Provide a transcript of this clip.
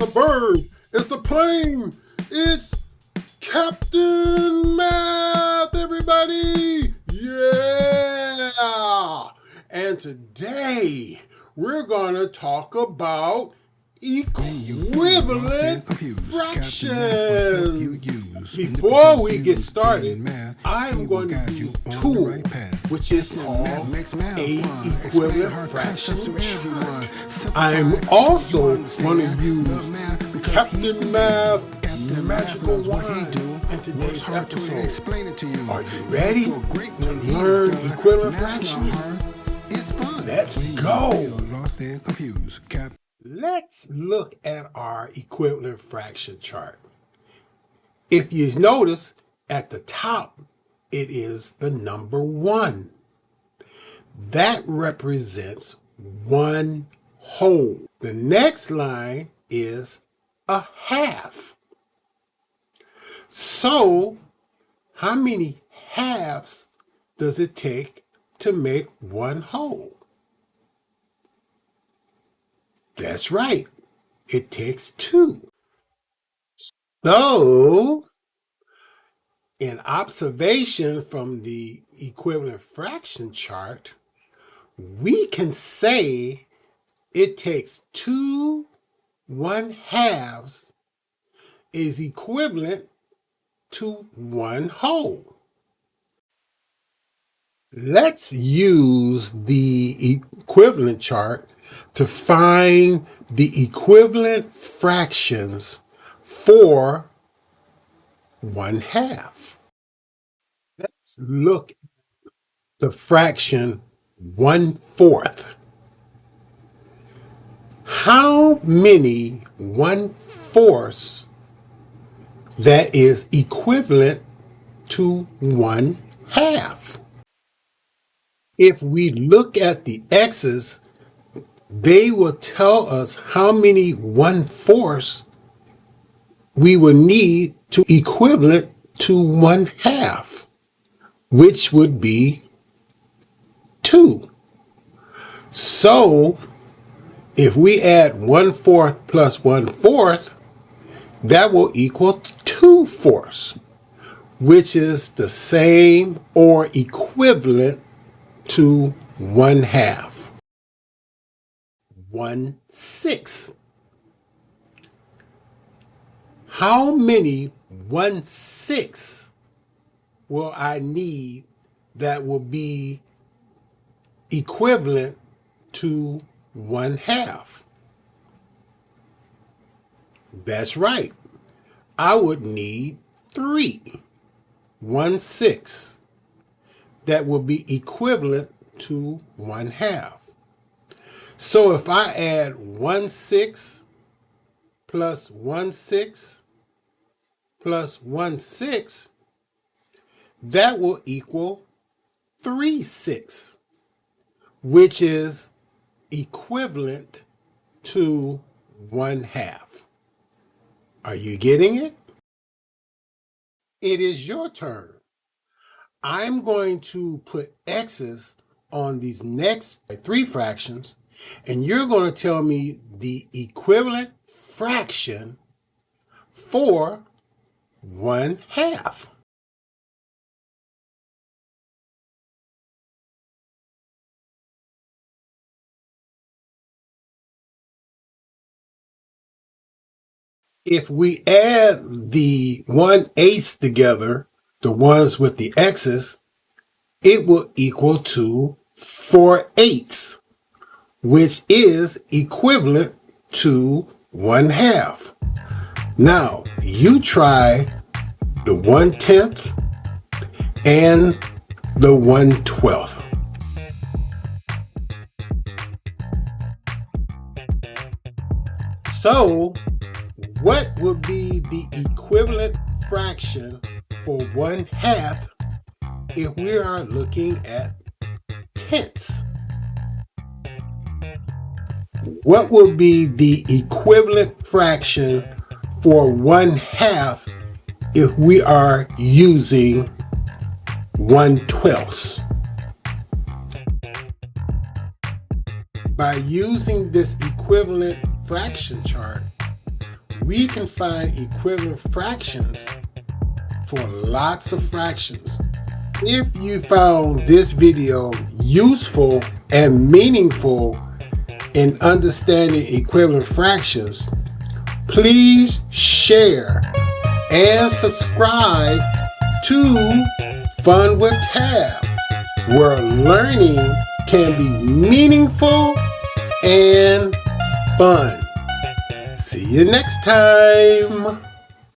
the bird, it's the plane, it's Captain Math, everybody! Yeah! And today we're gonna talk about equivalent fractions. Before we get started, I'm going to do a tool which is called a equivalent fraction chart. I'm also going to use Captain Math magical wand in today's episode. Are you ready to learn equivalent fractions? Let's go. Let's look at our equivalent fraction chart. If you notice, at the top, it is the number 1. That represents 1 whole. The next line is a half. So, how many halves does it take to make 1 whole? That's right. It takes 2. So, in observation from the equivalent fraction chart, we can say it takes 2 1/2 is equivalent to 1 whole. Let's use the equivalent chart to find the equivalent fractions for 1/2. Let's look at the fraction 1/4. How many 1/4 that is equivalent to 1/2? If we look at the x's, they will tell us how many 1/4 we will need to equivalent to 1/2, which would be 2. So, if we add 1/4 plus 1/4, that will equal 2/4, which is the same or equivalent to 1/2. 1/6. How many 1/6 will I need that will be equivalent to 1/2? That's right. I would need 3 1/6 that will be equivalent to 1/2. So if I add 1/6 plus 1/6 plus 1/6, that will equal 3/6, which is equivalent to 1/2. Are you getting it? It is your turn. I'm going to put x's on these next 3 fractions, and you're going to tell me the equivalent fraction for 1/2. If we add the 1/8 together, the ones with the x's, it will equal to 4/8, which is equivalent to 1/2. Now, you try the 1/10 and the 1/12. So, what would be the equivalent fraction for 1/2 if we are looking at tenths? What will be the equivalent fraction for 1/2 if we are using 1/12? By using this equivalent fraction chart, we can find equivalent fractions for lots of fractions. If you found this video useful and meaningful in understanding equivalent fractions, please share and subscribe to Fun with Tab, where learning can be meaningful and fun. See you next time.